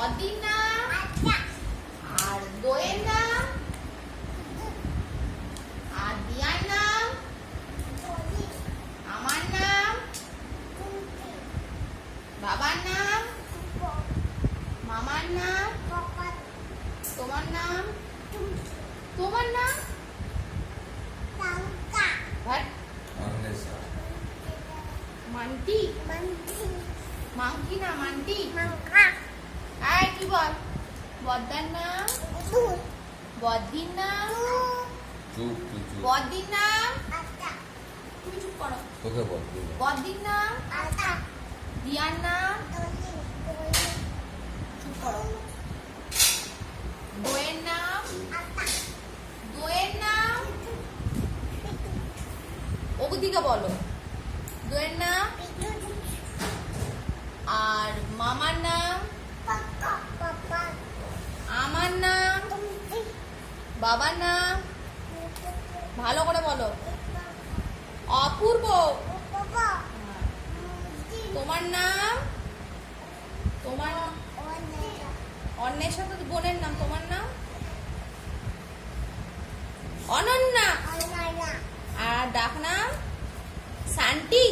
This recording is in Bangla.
বদির নাম আর দোয়ের নাম আর দিয়ার নাম আমার নাম বাবার নাম মামার নাম তোমার নাম তোমার নাম মান্টি মাংকি না মান্টি আয় কি বল বদ্দার নাম বদ্দির নাম বদ্দির নাম তুমি চুপ করো বদ্দির নাম দিয়ার নাম চুপ করো দোয়ের নাম দোয়ের নাম ওদিকে বলো দোয়ের নাম আর মামার নাম আমার নাম বাবার নাম ভালো করে বলো অপূর্ব তোমার নাম তোমার অন্বেষা তো বোনের নাম তোমার নাম অনন্যা আর ডাক নাম শান্তি